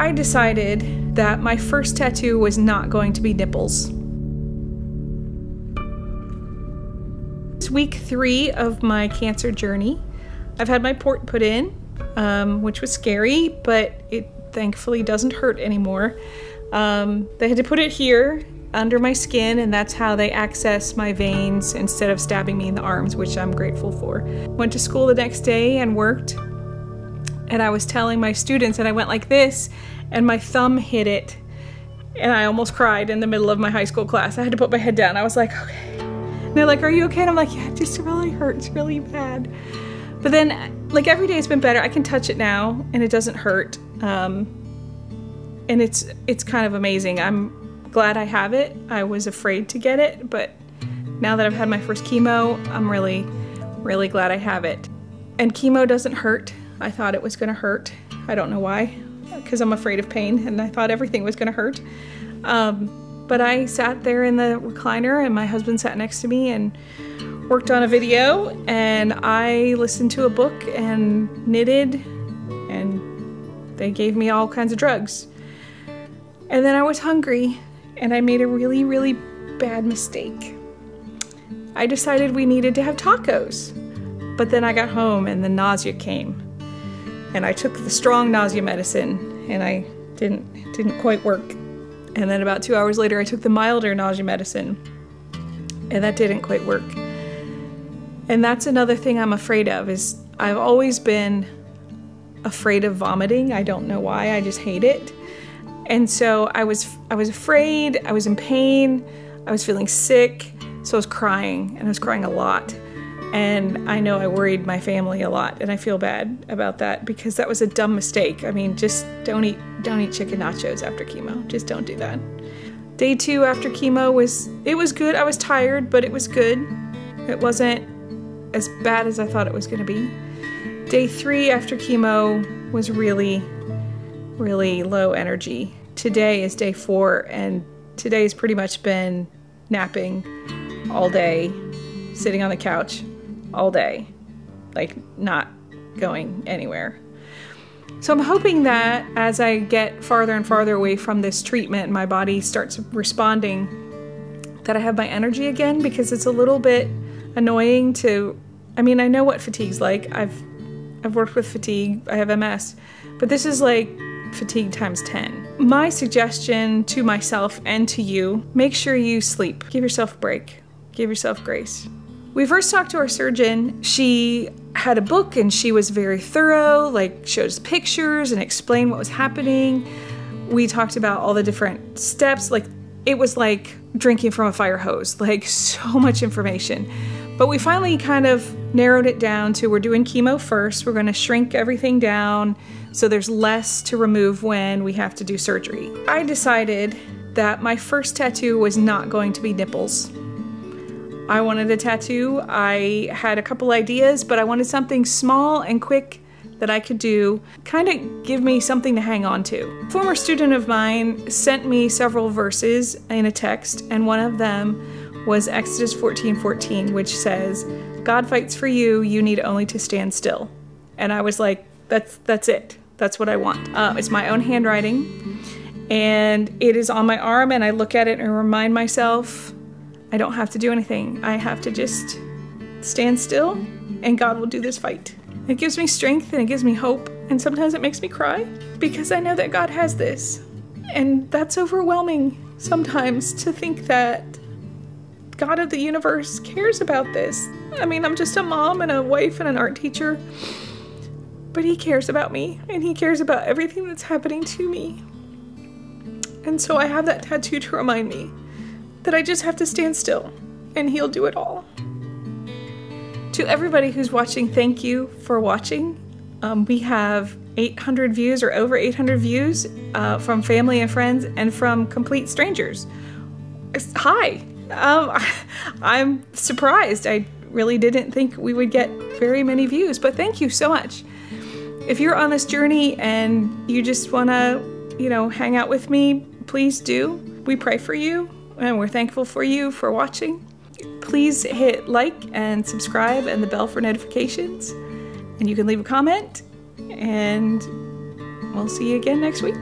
I decided that my first tattoo was not going to be nipples. It's week 3 of my cancer journey. I've had my port put in, which was scary, but it thankfully doesn't hurt anymore. They had to put it here under my skin, and that's how they access my veins instead of stabbing me in the arms, which I'm grateful for. Went to school the next day and worked, and I was telling my students, and I went like this, and my thumb hit it, and I almost cried in the middle of my high school class. I had to put my head down. I was like, okay. And they're like, are you okay? And I'm like, yeah, it just really hurts really bad. But then, like, every day it's been better. I can touch it now, and it doesn't hurt. And it's kind of amazing. I'm glad I have it. I was afraid to get it, but now that I've had my first chemo, I'm really, really glad I have it. And chemo doesn't hurt. I thought it was gonna hurt. I don't know why, because I'm afraid of pain, and I thought everything was gonna hurt. But I sat there in the recliner, and my husband sat next to me and worked on a video, and I listened to a book and knitted, and they gave me all kinds of drugs. And then I was hungry, and I made a really, really bad mistake. I decided we needed to have tacos. But then I got home and the nausea came. And I took the strong nausea medicine, and I didn't quite work. And then about 2 hours later I took the milder nausea medicine, and that didn't quite work. And that's another thing I'm afraid of, is I've always been afraid of vomiting. I don't know why, I just hate it. And so I was afraid, I was in pain, I was feeling sick, so I was crying, and I was crying a lot. And I know I worried my family a lot, and I feel bad about that because that was a dumb mistake. I mean, just don't eat chicken nachos after chemo. Just don't do that. Day 2 after chemo was good. I was tired, but it was good. It wasn't as bad as I thought it was gonna be. Day 3 after chemo was really, really low energy. Today is day 4, and today's pretty much been napping all day, sitting on the couch all day, like not going anywhere. So I'm hoping that as I get farther and farther away from this treatment, my body starts responding, that I have my energy again, because it's a little bit annoying to, I mean, I know what fatigue's like. I've worked with fatigue, I have MS, but this is like fatigue times 10. My suggestion to myself and to you, make sure you sleep. Give yourself a break. Give yourself grace. We first talked to our surgeon. She had a book, and she was very thorough, like showed us pictures and explained what was happening. We talked about all the different steps. Like, it was like drinking from a fire hose, like so much information. But we finally kind of narrowed it down to, we're doing chemo first. We're gonna shrink everything down so there's less to remove when we have to do surgery. I decided that my first tattoo was not going to be nipples. I wanted a tattoo. I had a couple ideas, but I wanted something small and quick that I could do, kind of give me something to hang on to. A former student of mine sent me several verses in a text, and one of them was Exodus 14:14, which says, God fights for you, you need only to stand still. And I was like, that's it. That's what I want. It's my own handwriting, and it is on my arm, and I look at it and remind myself, I don't have to do anything. I have to just stand still, and God will do this fight. It gives me strength, and it gives me hope, and sometimes it makes me cry because I know that God has this. And that's overwhelming sometimes, to think that God of the universe cares about this. I mean, I'm just a mom and a wife and an art teacher, but he cares about me, and he cares about everything that's happening to me. And so I have that tattoo to remind me that I just have to stand still, and he'll do it all. To everybody who's watching, thank you for watching. We have 800 views, or over 800 views, from family and friends, and from complete strangers. Hi. I'm surprised. I really didn't think we would get very many views, but thank you so much. If you're on this journey and you just want to, hang out with me, please do. We pray for you, and we're thankful for you for watching. Please hit like and subscribe and the bell for notifications. And you can leave a comment, and we'll see you again next week.